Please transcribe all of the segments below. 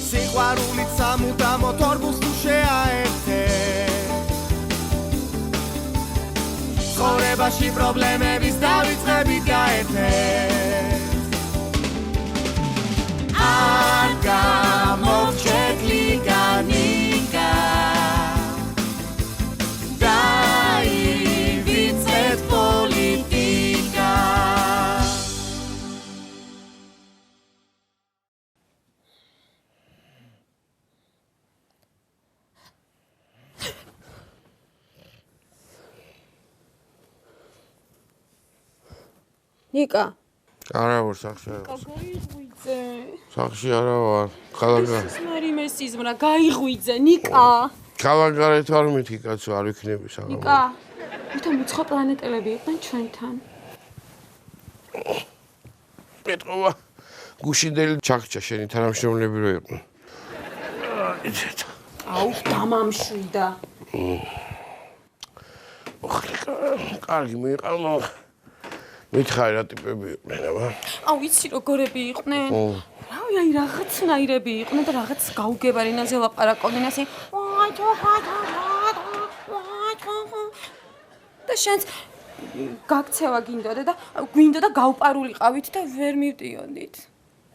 სიყვარულით სამუდამო თორბულს თუ შეაერთე ცხოვრებაში პრობლემების დავიწყებით გაერთეთ არ გამოვჩეთ ლიგანიკა დაივიწყეთ პოლიტიკა ნიკა არა ვარ სახში არა გაიღვიძე სახში არა ვარ ქალაქგარეთ მარი მესიზმრა გაიღვიძე ნიკა ქალაქგარეთ არ მითი კაცო არ ვიქნები საღამო ნიკა ვითომ უცხო პლანეტელები იყვნენ ჩვენთან პეტროვა გუშინდელი ჩახჭა შენი თანამშრომლები რო იყვნენ აუ დამამშვიდა კარგი მიიყავ მითხარი რა ტიპები იყვნენ აბა აუ იცი როგორები იყვნენ რავი აი რაღაცნაირები იყვნენ და რაღაც გაუგებარინაზე ლაპარაკობდნენ ასე და შენც გაქცევა გინდოდა და გვინდოდა გავპარულიყავით და ვერ მივდიოდით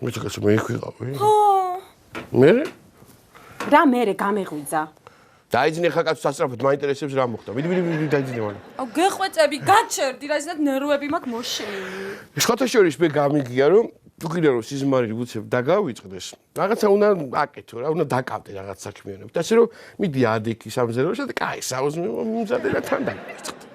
მე კაცო მე იყვიყავი ხო მე რა მერე გამეღვიძა დაიძინე ხა კაცო სასწრაფოდ მაინტერესებს რა მოხდა მიდი დაიძინე მალე აუ გეხვეწები გაჩერდი რა ისეთ ნერვები მაქვს მოშლილი შეხოთა შორის მე გამიგია რომ თუ კიდე რომ სიზმარი უცებ დაგავიწყდეს რაღაცა უნდა აკეთო რა უნდა დაკავდე რაღაც საქმიანობით ასე რომ მიდი ადექი სამზეროში და კაი საუზმე მომზადე რა თან დავიწყდე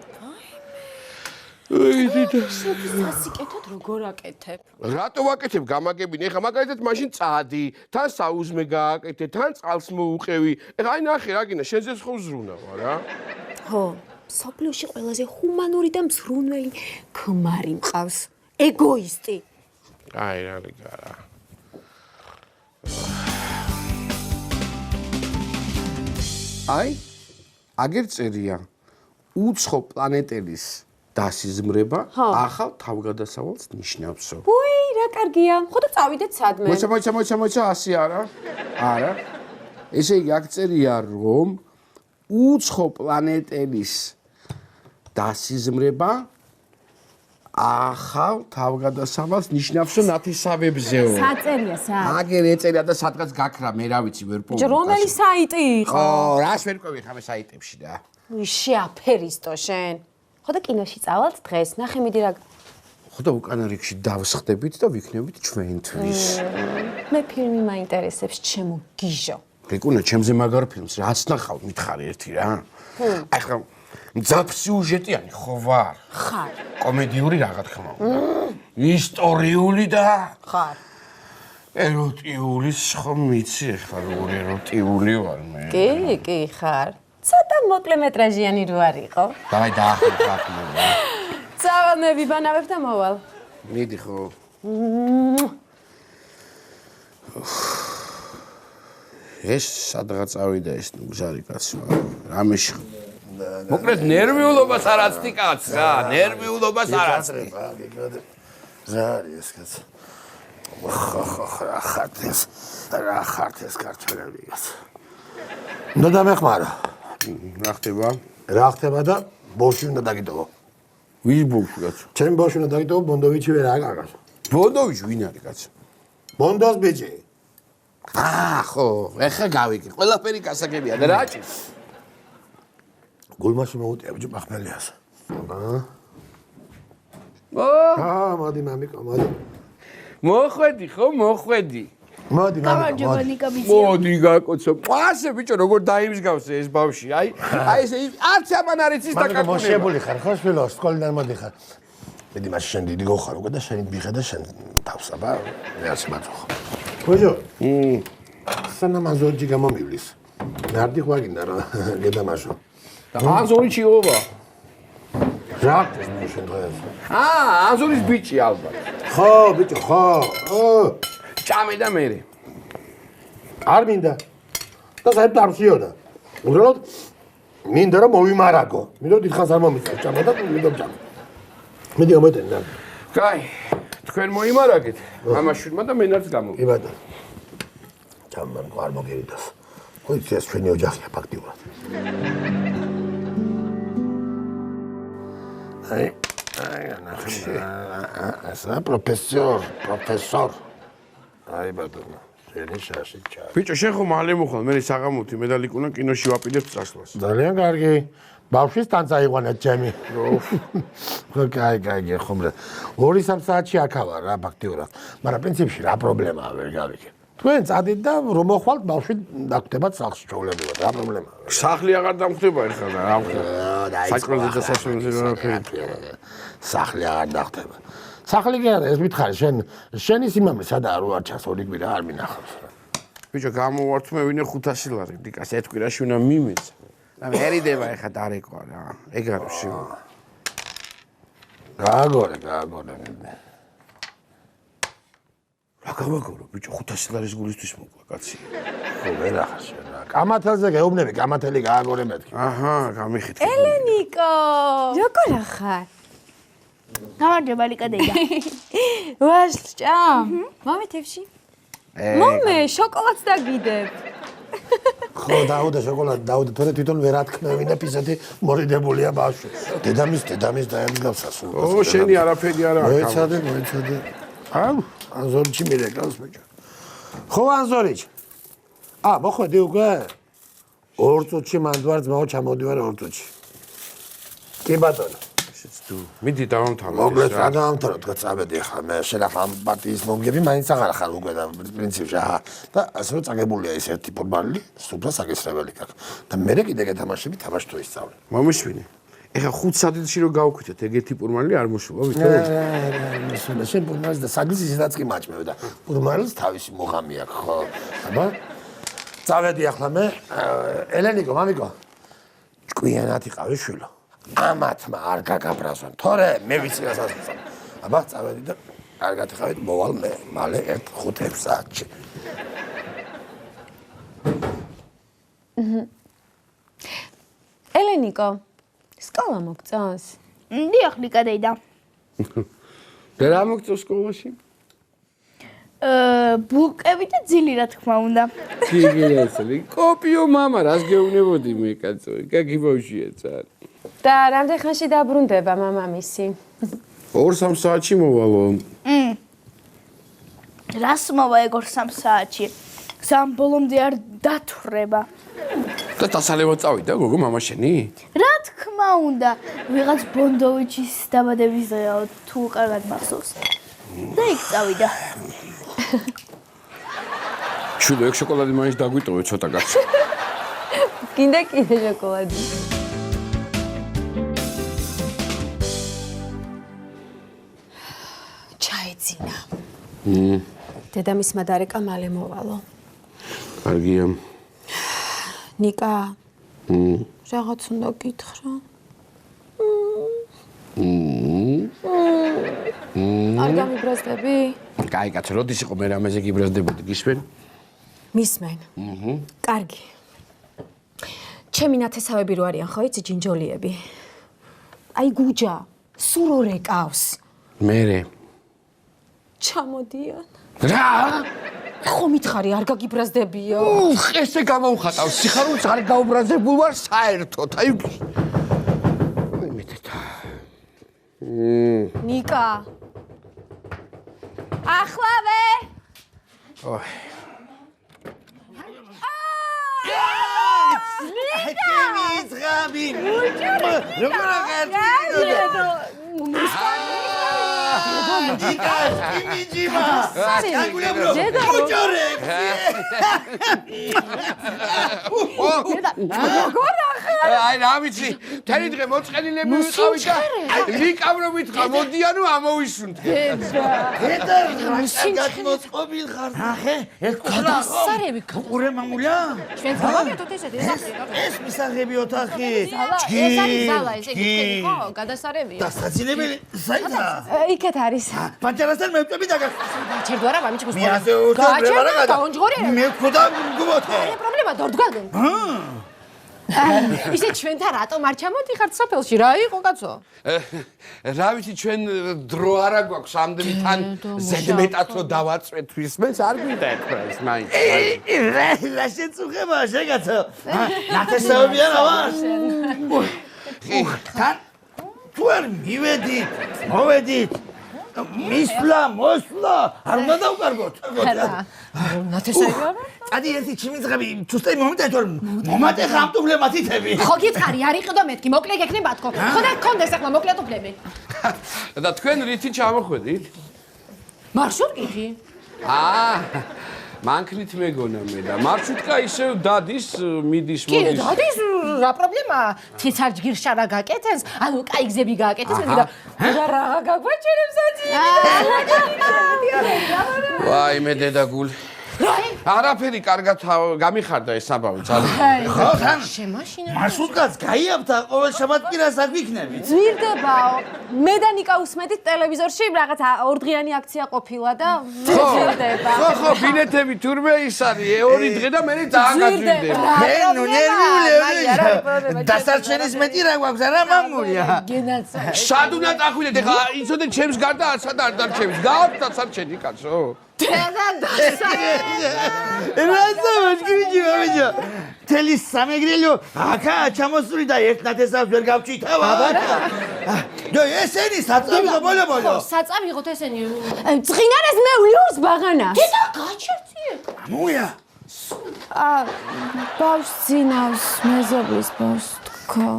სასიკეთოდ როგორ აკეთებ რატო ვაკეთებ გამაგებინე ეხა მაგალითად მაშინ წადი თან საუზმე გააკეთე თან წყალს მოუყევი ეხა აი ნახე რა გინდა შენზეც ხო ზრუნავ რა ხო სოფლიოში ყველაზე ჰუმანური და მზრუნველი ქმარი მყავს ეგოისტი აი რა ლიგარა აი აგერ წერია უცხო პლანეტელის დასიზმრება ახალ თავგადასავალს ნიშნავსო. უი, რა კარგია. ხო და წავიდეთ სადმე. მოიცა, ასე არა. არა. ესე იგი აქ წერია რომ უცხო პლანეტელის დასიზმრება ახალ თავგადასავალს ნიშნავსო ნათესავებზეო. საწერია სა. აგერ ეწერია და სადღაც გაქრა, მე რა ვიცი, ვერ პოვდი. რომელი საიტი იყო? ო, რას ვერ ყვევი ხამე საიტებში და. უი, შეაფერისტო შენ. ხო და კინოში წავალთ დღეს, ნახე მიდი რა. ხო და უკანა რიგში დავსხდებით და ვიქნებით ჩვენთვის. მე ფილმი მაინტერესებს, ჩემო გიჟო. რიკუნა, ჩემზე მაგარ ფილმს რაც ნახავ, მითხარი ერთი რა. აი ხა მძაფ სიუჟეტიანი ხო ვარ? ხარ. კომედიური რა თქმა უნდა. ისტორიული და ხარ. ეროტიული ხომ მიცი ხა როგორ ეროტიული ვარ მე. კი, ხარ. ცოტა მოკლემეტრაჟიანი რო არ იყო. დავაი დაახლოებით მე. წავალ მე ვიბანავებ და მოვალ. მიდი ხო. ეს სადღაც წავიდა ეს მგზარი კაცი. რამეში მოკლედ ნერვიულობას არ აცდი კაც რა, ნერვიულობას არ აცდი. ზარი ეს კაც. რა ხართ ეს ქართველები კაც. ნუ დამეხმარა. რა ხდება? რა ხდება და ბოში უნდა დაგიტოვო. ვის ბოში კაც? ჩემ ბოში უნდა დაგიტოვო, ბონდოვიჩი ვერ აგაგას. ბონდოვიჩი ვინ არის კაც? ბონდოს ბიჭი. ხო, ეხა გავიგე. ყველაფერი გასაგებია და რა ჭირს? გულმაში მოუტია ბიჭო პახმელიას. მოდი მამიკო, მოდი. მოხვედი ხო, მოხვედი. მოდი გამარჯობა ნიკა ბიჭი. მოდი გაკოცო. პასე ბიჭო როგორ დაიმსგავსე ეს ბავში. აი ესე არც ამან არ იცის მამიკო დაკარგუნება. მოშებული ხარ, ხო შვილო, სკოლიდან მოდი ხარ. მედი მას შენ დიდი გოხარ უკვე და შენ მიხედა შენ თავს აბა. მე ასე მაწუხ. ბიჭო. სანამაზოჯი გამომივლის. ნარდი ხვაგინდა რა, გედამაშო. ანზორი ჩიობა. რა ეს შენ დღეს? ანზორის ბიჭი ალბათ. ხო, ბიჭო, ხო. ჭამე და მერე. არ მინდა. და საერთოდ არ ვშიოდა. უბრალოდ მინდა რომ მოვიმარაგო. მინდა რომ დიდხანს არ მომიწევ ჭამა და მინდა ჭამა. მედი ამოიტანე და. კაი, თქვენ მოიმარაგეთ. მამაშვილმა და მენაც გამო. კი ბატონო. ჩამან არ მოგერიდოს. ხო იცი ეს ჩვენი ოჯახია ფაქტიურად. აი ესა პროფესორ. აი ბატონო, შენი შაში ჩა. ბიჭო, შენ ხო მალე მოხვალ, მე საღამოთი მედალიკუნა კინოში ვაპირებ წასვლას. ძალიან კარგი. ბავშვის თან წაიყვანეთ ჩემი. ხო, კაი, ხომრა. 2-3 საათში აქ ვარ რა ფაქტიურად. მაგრამ პრინციპში რა პრობლემაა ვერ გავიგე. თქვენ წადით და რომ მოხვალთ ბავშვი დაგხვდებათ სახლში ჩაულებრივად. რა პრობლემაა? სახლი აღარ დამხვდება ეხლა და რა ხდება? საჭმელზე და სასმელზე რა სახლი აღარ დახტება. სახლი კი არა, ეს მითხარი, შენი სიმამრე სადაა რო არ ჩას ორი კვირა არ მინახავს. ბიჭო, გამოვართმევინე 500 ლარი, დიკას ერთ კვირაში უნდა მიმეცა. და მე ერიდება ეხლა დარეკვა რა. ეგ არის შევ. გააგორე. რა გამაგორო, ბიჭო, 500 ლარის გულისთვის მოკლა კაცი. ხო, ვერ ახარ შენ რა. კამათელზე გეუბნები, კამათელი გააგორე მეთქი. აჰა, გამიხითე. ელენიკო! როგორ ახარ? გამარჯობა ლიკა დედა. ვაშჭა? მომეთევში? მომე, შოკოლადს დაგიდებ. ხო, დაუდე შოკოლადი, დაუდე, თორე თვითონ ვერ ათქმევინე ფისეთი მორიდებულია ბავშვი. დედამის დაემსგავსა სულ. ო, შენი არაფერი არა აქვს. მოიცადე. აუ, ანზორიჩი მირეკავს ბიჭო. ხო, ანზორიჩ. მოხვედი უკვე? 2 წუთში მანდ ვარ ძმაო, ჩამოდივარ 2 წუთში. კი ბატონო. მიდი დავამთავროთ. მოგლეთ რა დავამთავროთ, გაწავედი ახლა მე შენ ახლა ამ პარტიის მომგები მაინც აღარ ხარ უკვე და პრინციპში აჰა და ასევე წაგებულია ის ერთი ფორმალი სუფრა საგესრებელი კაკ და მე კიდე გეთამაშები თამაში თუ ისწავლე. მომიშვინე. ეხლა 5 საათში რო გავუქვითეთ ეგეთი ფორმალი არ მოშულა ვითომ? რა, შენ ფორმალს და საგლის ისედაც კი მაჭმევ და ფორმალს თავისი მოღამი აქვს ხო? აბა წავედი ახლა მე ელენიკო, მამიკო. ჭკვიანად იყავი შვილო. ამათმა არ გაგაბრაზონ. თორე მე ვიცი რასაც ვსწავლ. აბა წავედი და კარგად ხავით მოვალ მე მალე 5 საათში. ელენიკო, სკოლა მოგწონს? დიახ ლიკა დედა. და რა მოგწონს სკოლაში? ბუკები და ძილი რა თქმა უნდა. გიგიასლი, კოპიო მამა, რას გეუბნებოდი მე კაცო? კაგი ბავშვია წარ. და რამდენ ხანში დაბრუნდება მამამისი? 2-3 საათში მოვალო. რას მოვა ეგ 2-3 საათში? სამ ბოლომდე არ დათვრება. და დასალევად წავიდა გოგო მამა შენი? რა თქმა უნდა, ვიღაც ბონდოვიჩის დაბადების დღეა თუ კარგად მახსოვს. და იქ წავიდა. შვილო, ეგ შოკოლადი მაინც დაგვიტოვე ცოტა კაცო. კიდე შოკოლადი. ჩაეძინა. დედამისმა დარეკა მალე მოვალო. კარგია. ნიკა. რაღაც უნდა გითხრა. არ გამიბრაზდები? კაი კაცო, როდის იყო მე რამეზე გიბრაზდებოდი, გისმენ? მისმენ. კარგი. ჩემი ნათესავები რო არიან, ხო იცი ჯინჯოლიები? აი გუჯა, სულ ორ ეკავს. მერე. ჩამოდიან. რა? ხო მითხარი, არ გაგიბრაზდებიო? ესე გამოვხატავს, სიხარულს არ გაუბრაზებულ ვარ საერთოდ. აი მეთეთა. ნიკა. ახლავე. ოი. როგორ აღარ აი რა ვიცი, თელი დღე მოწყენილები ვიყავი და ლიკამ რომ მითხრა, მოდიანო ამოვისუნთ. დედა, კარგად მოწყობილ ხარ. ახე, ეს გადასარევი ყურე მამულია? ჩვენს გავაკეთოთ ესეთი სახე. ეს მისაღები ოთახი. ეს არის ზალა, ესე იგი ხო, გადასარევია. და საძინებელი საითა? იქეთ არის. პანჯარასთან მევწები დაგას. ჩერდო არა, ვამიჩი მოსწონს. მე ასე უწევ რა რა. გაონჯღორე. მე ხოდა გუბოთე. არა პრობლემა, დორდგაგენ. ისე ჩვენთან რატომ არ ჩამოდიხართ სოფელში? რა იყო კაცო? რა ვიცი ჩვენ დრო არა გვაქვს ამდენი თან ზედმეტად რო დავაწვეთ ვისმენს არ გვინდა ეთქვა ის მაინც. რა შეწუხება შეგაცო? ნათესავებიან ავარს. თან თუ არ მივედით, მოვედით. მისვლა, მოსვლა, არ უნდა დავკარგოთ. ნათესავები არა? წადი ერთი ჩიმიძღები, ჩუსტები მომიტანეთ რომ მომატეხა ამ ტუბლემათითები. ხო გითხარი, არ იყიდო მეთქი, მოკლე გექნება თქო. ხო და გქონდეს ახლა მოკლე ტუბლები. და თქვენ რითი ჩამოხვედით? მარშრუტკითი? მანქნით მეგონა მე და მარშრუტკა ისევ დადის, მიდის, კი, მოდის. დადის, რა პრობლემაა? თეცარ ჯგირშა რა გაკეთეს? ანუ კაი გზები გააკეთეს მე და რა გაგვაჩერებს აძი? ვაი მე დედაგული. არაფერი კარგად გამიხარდა ეს საბავი ძალიან. ხო, თან შემაშინა. მარშრუტკაც გაიაბთა ყოველ შაბათ-კვირას აქ ვიქნებით. ძვირდებაო. მე და ნიკა უსმედით ტელევიზორში რაღაც ორდღიანი აქცია ყოფილა და ძვირდება. ხო, ბილეთები თურმე ის არის, 2 დღე და მე ძალიან გაძვირდება. ნერვიულები. დასარჩენის მეტი რა გვაქვს, არა მამულია. სად უნდა წახვიდეთ ახლა იცოდე ჩემს გარდა სად არ დარჩევის. გააქვს დასარჩენი კაცო. რაცა მოჭკივიჭი მამიჯო. თელი სამეგრელო აკა ჩამოსული და ერთ ნათესავს ვერ გავჭითავა. და ესენი საწავიღო ბოლო. საწავიღოთ ესენი. წღინარეს მე ვლიურს ბაღანა. დედა გაჩერწიე. მამულია. ბავშვს ძინავს მეზობლის ბავშვს თქო.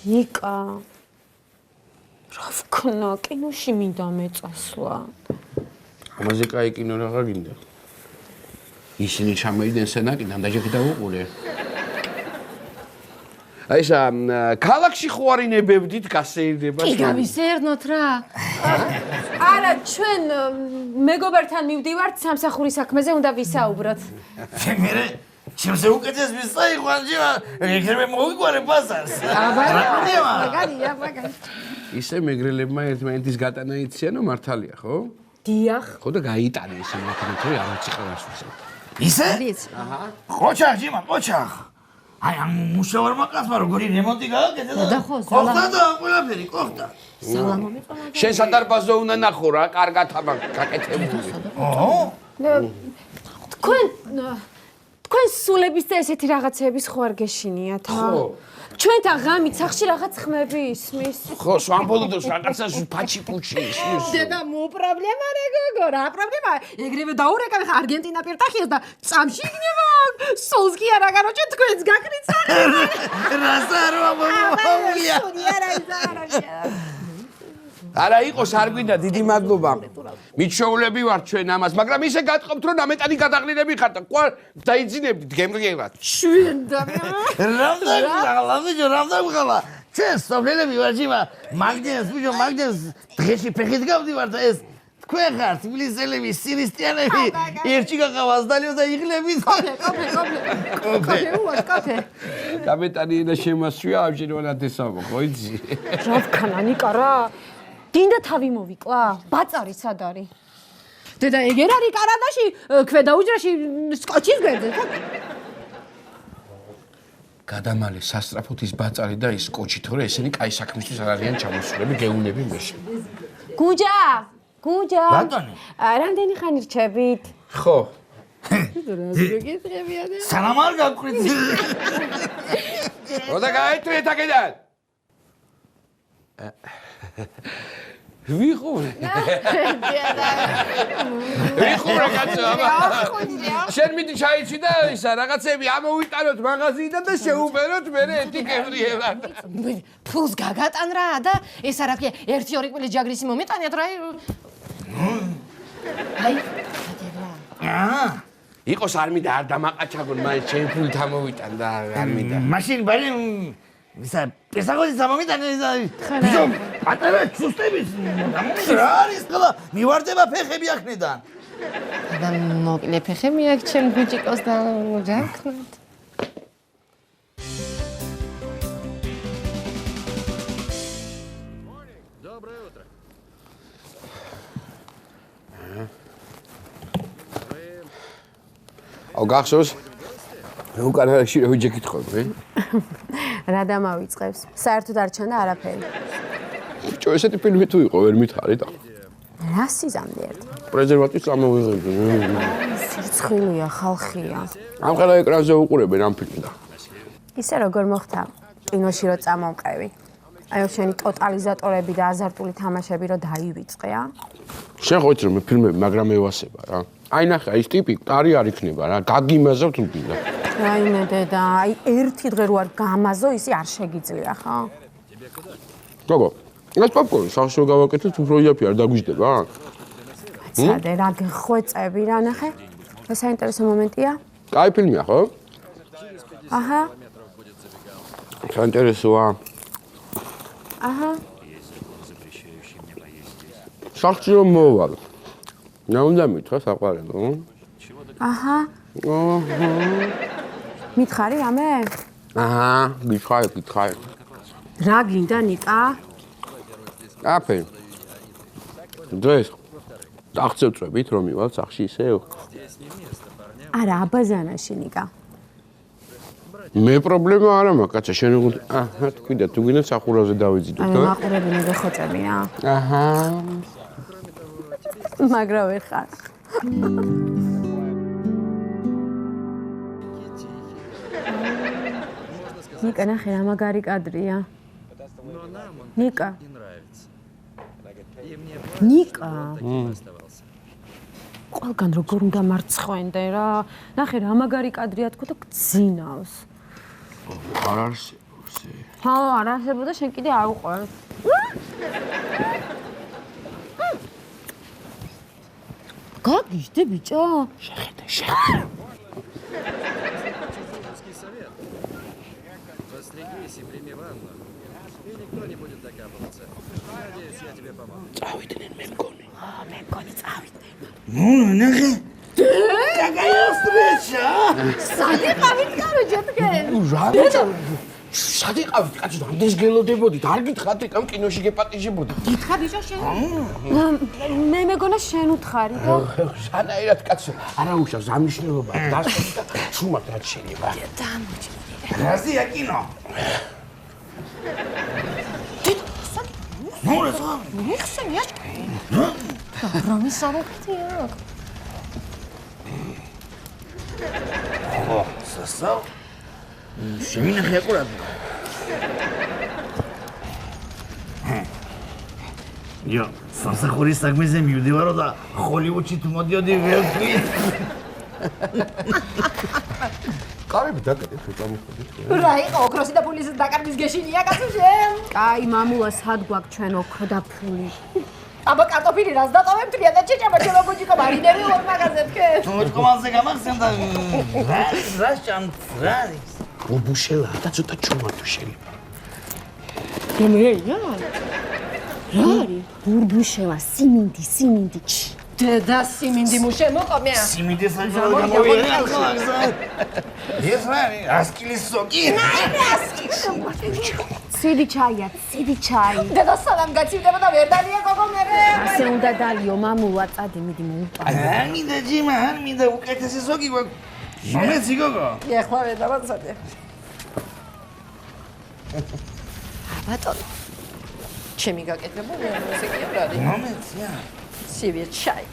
ნიკა რა ვქნა კინოში მინდა მეწასვლა. ამაზე კაი კინო რაღა გინდა. ისინი ჩამოიდნენ სენაკიდან და ჯექი დაუყურე. აი ესა ქალაქში ხوارინებებდით გასეირდება. კი გავისერნოთ რა. არა ჩვენ მეგობართან მივდივართ სამსახურის საქმეზე უნდა ვისაუბროთ. მე ჩემზე უკეთეს ვისაი ხვანჯია. ეგრევე მოვიგვარე ბაზარს. მაგარია. ისე მეგრელებმა ერთმანეთის გატანა იციანო მართალია, ხო? დიახ. ხო და გაიტანე ისე მეთქით რომ არ ციყარას ვისე. ისე? ყოჩახ ჯიმა, ყოჩახ. აი ამ მუშავრმა კაცმა როგორი რემონტი გააკეთა და ყოხდა და ყველაფერი ყოხდა. სალამო მიყვანა. შენ სადარბაზო უნდა ნახო რა, კარგად აბა გაკეთებული. თქვენ სულების და ესეთი რაღაცების ხო არ გეშინიათ? ხო. ჩვენთან ღამით სახში რაღაც ხმები ისმის. ხო, სვამბოლოდოს რაღაცას ფაჩი პუჩი ისმის. დედა მო პრობლემა რა გოგო, რა პრობლემა? ეგრევე დაურეკავ ხა არგენტინა პირტახიას და წამში იქნება. სულს კი არა განოჭე თქვენს გაკრიცარი. რასარო მამულია. არა იყოს არ გვინდა დიდი მადლობა. მიჩვეულები ვართ ჩვენ ამას, მაგრამ ისე გატყობთ რომ ამეტანი გადაღლილები ხართ და ყوار დაიძინებდით გემრიელად. რამდენიღალა. ჩვენ სოფლელები ვარ ჯიმა. მაგდენს ბიჭო, მაგდენს დღეში ფეხით გავდივარ და ეს თქვენ ხართ თბილისელები, სირისტიანები. ერთში გაღავას დალიო და იღლებით. კაფე. კაპიტანი და შემასვია ამჟინოთ ესავო, ხო იცი? რა ვქნა ნიკა რა? დინდა თავი მოვიკლა? ბაწარი სად არის? დედა ეგერ არის კანადაში, ქვედა უჯრაში სკოჩის გვერდზე. გადამალე სასტრაფოთ ის ბაწარი და ის კოჩი, თორე ესენი კაი საქმისთვის არ არიან ჩამოსულები, გეუნები მეშე. გუჯა! ბატონი. რამდენი ხანი რჩებით? ხო. სანამ არ გაგვყრით. როდა გაეთრიეთ აქედან? ვიხურე. ვიხურე კაცო, აბა. შენ მიდი ჩაიცი და ისა რაღაცები ამოვიტანოთ მაღაზიიდან და შეუბეროთ მე ერთი გემრიელად. ფულს გაგატან რა და ეს არა კი 1-2 კვილი ჯაგრისი მომიტანეთ რა. აი, იყოს არ მინდა არ დამაყაჩაგონ, მაინც ჩემ ფულით ამოვიტან და არ მინდა. მაშინ ბარი ისა პესაგოძი სამომიტანე და ბიჭო პატარა ჩუსტების რა არის ყველა მივარდება ფეხები აქნედან. და მოკლე ფეხები აქ ჩემ გუჭიკოს და რა ვქნათ. გახსოვს? უკანაში რა ვიჯეკითხები? რა დამავიწყებს? საერთოდ არ ჩანდა არაფერი. ბიჭო, ესეთი ფილმი თუ იყო, ვერ მითხარი და რა სიზამდი ერთ. პრეზერვატივს ამოვიღებდი. სირცხვილია, ხალხია. ამ ყველა ეკრანზე უყურებენ ამ ფილმს და ისე როგორ მოხდა? კინოში რო წამოვყევი. აი შენი ტოტალიზატორები და აზარტული თამაშები რო დაივიწყე, შენ ხო იცი რომ ფილმები მაგრამ ევასება რა. აი ნახე, ის ტიპი ტარი არ იქნება რა, გაგიმაზავ თუ გინდა. რაიმე დედა, აი ერთი დღე რო არ გამაზო, ისი არ შეგიძლია, ხო? გოგო, ეს პოპკორნი სახშო გავაკეთეთ, უფრო იაფი არ დაგვიждდება? ცადე, რა გეხვეწები რა ნახე? ეს საინტერესო მომენტია? კაი ფილმია, ხო? აჰა. საინტერესოა. აჰა. სახში რომ მოვალ. რა უნდა მithვა საყვარელო? აჰა. მითხარი რამე? აჰა, გითხარი. რა გინდა ნიკა? აფე. დღეს დახცევწებით რომ მივალ სახში ისევ. არა, აბაზანაში ნიკა. მე პრობლემა არა მაქვს, კაცო, შენ როგორ აჰა, თქვი და თუ გინდა სახურავზე დავიძიდოთ, აი და? მაყურები მეგეხოწები რა. აჰა. მაგრა ვერ ხარ. ნიკა ნახე რა მაგარი კადრია. ნიკა. ნიკა. ყველგან როგორ უნდა მარცხვენდე რა. ნახე რა მაგარი კადრია თქო და გძინავს. არ არსებობს. ჰა, არ არსებობდა შენ კიდე არ უყვარს. გაგიჟდე ბიჭო? შეხედე. წავიდნენ მე მგონი. მე მგონი წავიდნენ. ნუ ნახე. კაკაი სტრეჩა. სადიყავით კაროჯა თქვენ? რა სადიყავით კაცო რამდენს გელოდებოდით არ გითხართ ეკამ კინოში გეპატიჟებოდით გითხრა ბიჭო შენ? მე მეგონა შენ უთხარი და სანაირად კაცო არა უშავს ამ მნიშვნელობა დასწრებით და შუმად რაც შეიძლება დამოჭირე. რაზეა კინო? ნუ რა ზა? მიხსენი აშკი. რომის აროქთია? ხო, სასაო. შემინახე აკურატი. იო, სამსახურის საქმეზე მივდივარო და ჰოლივუდში თუ მოდიოდი ვერ ვთქვი. კარები დაკეთეთ წამოხდით რა იყო ოქროსი და ფულის დაკარგვის გეშინია კაცო შენ? კაი მამულა სად გვაქვს ჩვენ ოქრო და ფული? აბა კარტოფილი რას დატოვებ თრია და ჩეჭება ჩემო გუჯიკო მარინები ორ მაგაზე თქვენ. მოჭკომალზე გამახსენდა. რა ჭამთ რა? უბუშელა და ცოტა ჩუმად თუ შეიძლება გემერია? რა არის? ბურბუშელა სიმინდი. დედა სიმინდი მუშე მოყომია. სიმინდის საჯარო გამოვიღე ხოლმე. ეს რა არის? ასკილის სოკი? სიდი ჩაია. დედა სალამ გაცივდება და ვერ დალია გოგო მერე. ასე უნდა დალიო მამულა წადი მიდი მოუყვა. არ მინდა ჯიმა, არ მინდა უკეთესი სოკი გვაქვს. მომეცი გოგო. ეხლა ვერ დავაცადე. ბატონო. ჩემი გაკეთებული მუსიკია რა არის? მომეცია. სივი ჩაი.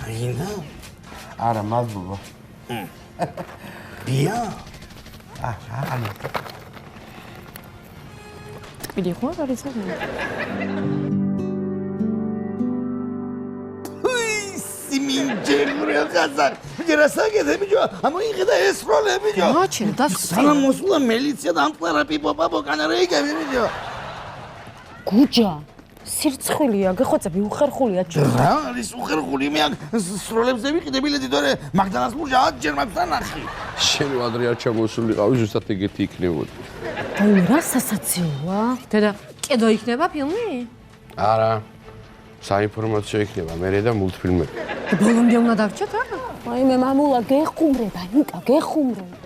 აინა? არა მადლობა ბია? არა მიდი ხო არის ეს? სიმინჯერური ხაზარ. ვიღა საკეთე ბიჭო, ამოიღე ეს როლები ბიჭო. მაჩენ და სალამ მოსულა მილიცია და ამყარა პიპოპაპო კანარეიკა ბიჭო. გუჯა სირცხვილია, გეხოცები უხერხულია ჩვენ. რა არის უხერხული? მე აქ სროლებზე ვიყიდე ბილეთი თორე მაგდანას მურჯა 10 ჯერ მაქვს თანახი. შენ ადრე არ ჩამოსულიყავი ზუსტად ეგეთი იქნებოდი აი რა სასაცილოა? დედა, კიდო იქნება ფილმი? არა საინფორმაციო იქნება მერე და მულტფილმები ბოლომდე უნდა დავჭოთ არა? აი მე მამულა გეხუმრება, ნიკა გეხუმრება.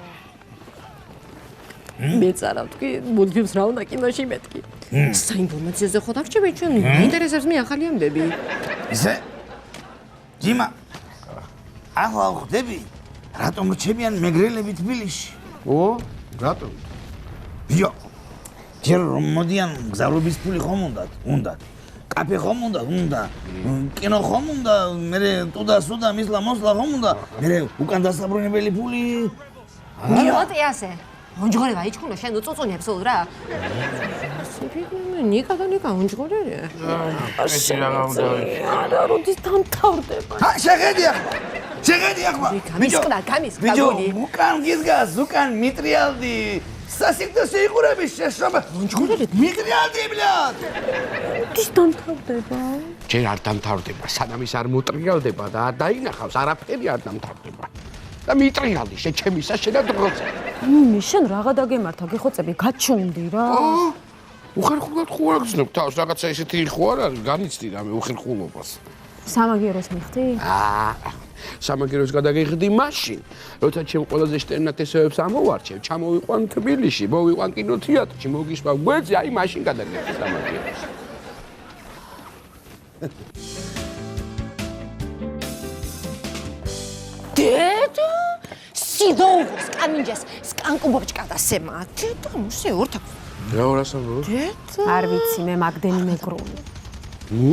მე წარავ თქვი, მულტფილმს რა უნდა კინოში მეთქი. საინფორმაციოზე ხო დაგჭირდა ჩვენ ინტერესებს მე ახალი ამბები. ისე? ჯიმა. ახლა ხვდები, რატომ რჩებიან მეგრელები თბილისში? რატომ? ბიო. ჯერ რომ მოდიან გზავრობის ფული ხომ უნდათ. კაფე ხომ უნდა. კინო ხომ უნდა, მერე ტუდა-სუდა მისლა მოსლა ხომ უნდა. მერე უკან დასაბრუნებელი ფული. მიოტი ასე. უნჯღორება იჩქუნა შენ უწუწუნებს ულ რა. ნიკა უნჯღორერია. ეს რა უნდა ვიცი. არა, როდის დამთავრდება? შეხედი ახლა. გამისკდა გული. უკან გიზგას, უკან მიტრიალდი. სასიკვდო შეიყურების შეშობა. მიტრიალდი ბლად. როდის დამთავრდება? ჯერ არ დამთავრდება, სანამ ის არ მოტრიალდება და არ დაინახავს, არაფერი არ დამთავრდება. და მიტრიალდი შეჩემისა შედა დროზე. შენ რაღა დაგემართა, გეხოცები, გაჩუნდი რა. უხერხულად ხო არ გძნობ თავს, რაღაცა ისეთი ხო არ არის, განიცდი რამე უხერხულობას. სამაგიეროს მიხდი? სამაგიეროს გადაგიხდი მაშინ, როცა ჩემ ყველაზე შტერნათესოებს ამოვარჩევ, ჩამოვიყვან თბილისში, მოვიყვან კინოთეატრში, მოგისვა გვერდზე, აი მაშინ გადაგიხდი სამაგიეროს. დედა სიდოუს კამინჯას სკანკუბოჭკა და სემა დედა მოსეორთა რა ვარასაუბრობ? დედა არ ვიცი, მე მაგდენი მეგრული.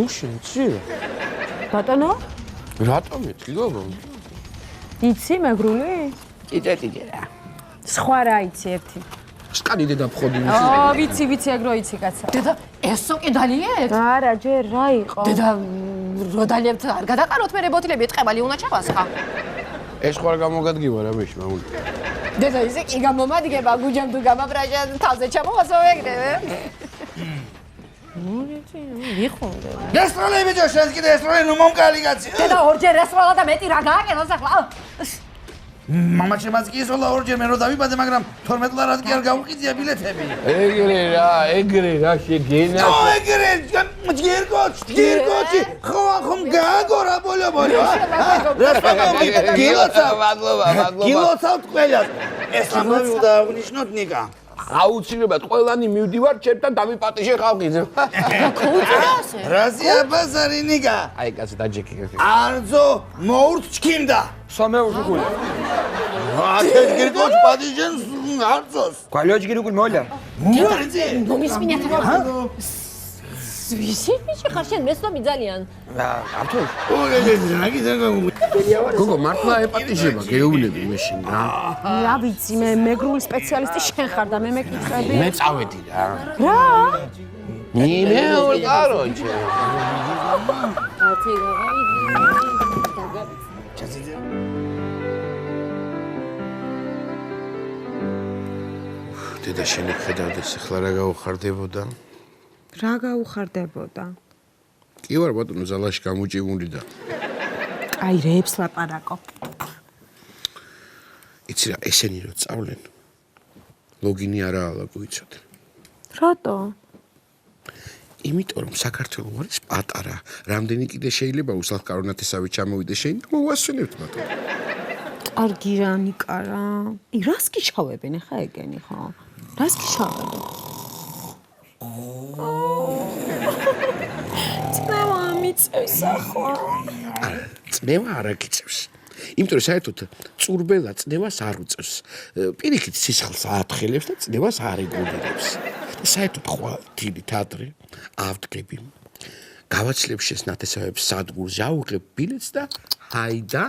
შენცი? ბატონო? რატომ ეთქიგობ? იცი მეგრული? კიდე რა. სხვა რა იცი ერთი. სკანი დედა ფხოდი ვიცი, ეგ რო იცი კაცა. დედა ესო კიდალიეთ არა, ჯერ რა იყო? დედა როდალიებთ არ გადაყაროთ მე ბოთლები ეთყებალი უნდა ჩავას ხა ეს ხო არ გამოგადგიმა რა მეში მაული. დედა ისე კი გამომადგება გუჯამ თუ გამაბრაჟა თავზე ჩამოვასო ეგრევე ვიხონდე ესტროლე ბიჭო, შენს კიდე ესტროლე ნუ მომკალი კაცი. დედა ორჯერ ესროლა და მეტი რა გააკეთოს ახლა მამა შემაც კი ესროლა ორჯერ მე რო დავიბადე, მაგრამ 12 ლარად კი არ გავუყიდია ბილეთები. ეგრე რა შეგენა. ეგრე გერგოჩი ხომ გააგორა ბოლო. გილოცავთ ყველას. ეს ამბავი უნდა აღნიშნოთ ნიკა. აუცილებლად ყველანი მივდივარ ჩემთან დამიპატიჟე ხალხიზე. რაზია ბაზარი ნიკა? აი კაცი დაჯექი. არძო მოურთ ჩქიმდა. სამეურგული. ეს გერგოჩ პატიჟენს არძოს. კვალიოჯგირუგულ მოლა. მუარიძე. მომისმინეთ ვისი ვიში ხარ შენ მესვამი ძალიან ართო გოგო მართლა ეპატიჟება გეუბნები მეშინ რა. რა ვიცი, მე მეგრული სპეციალისტი შენ ხარ და მე მეკითხები. მე წავედი რა. რა? ნინე ორკაროჩე. დედა შენ ხედავდეს ახლა რა გაუხარდებოდა? რა გაუხარდებოდა? კი ვარ ბატონო ზალაში გამოჭიმული და აი რეებს ლაპარაკო. იცი რა ესენი რო წავლენ ლოგინი არაა გუიცოდე. რატო? იმიტომ რომ საქართველოს არის პატარა, რამდენი კიდე შეიძლება უსახკარონათესავი ჩამოვიდეს შენ და მოვასვენებთ ბატონო. კარგი რა ნიკა რა. რას გიჩავებენ ახლა ეგენი ხო? რას გიჩავებენ? წნევა მიწევს ახლა. წნევა არ აკიწევს. იმიტომ რომ საერთოდ წურბელა წნევას არ უწევს. პირიქით სისხლს აათხელებს და წნევას არ ეგულირებს. საერთოდ ხვალ დილით ადრე ავდგები. გავაცლებ შენს ნათესავებს სადგურზე, ავუღებ ბილეთს და აიდა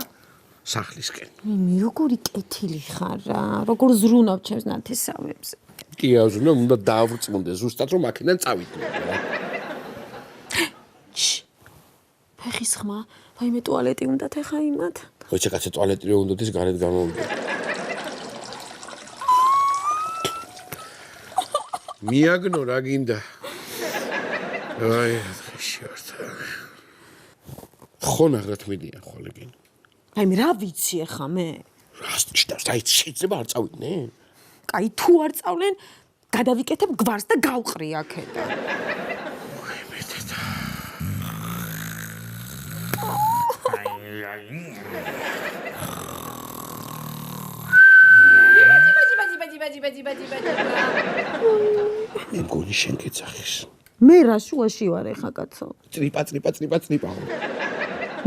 სახლისკენ. მე როგორი კეთილი ხარ რა. როგორ ზრუნავ ჩემს ნათესავებს. კი აზრნა უნდა დაავრწმუნდე ზუსტად რომ აქედან წავიდე. ფეხის ხმა, ვაიმე ტუალეტი უნდათ ახლა იმათ. ხოჭე კაცი ტუალეტი რო უნდათ ის გარეთ გამოვიდა. მიაგნო რა გინდა. აი შორტ. ხონაღრად მიდიან ხოლმე. აი მე რა ვიცი ახლა მე? რას ნიშნავს? აი შეიძლება არ წავიდნენ? კაი თუ არ წავლენ, გადავიკეთებ გვარს და გავყრი აქედან. მე მგონი შენ გეძახის. მე რა შუაში ვარ ეხა კაცო? წრიპა.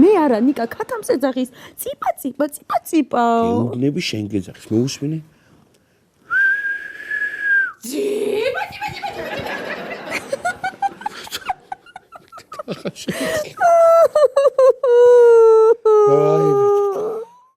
მე არა ნიკა ქათამს ეძახის. ციპა. გეუბნები შენ გეძახის. მეუსმინე?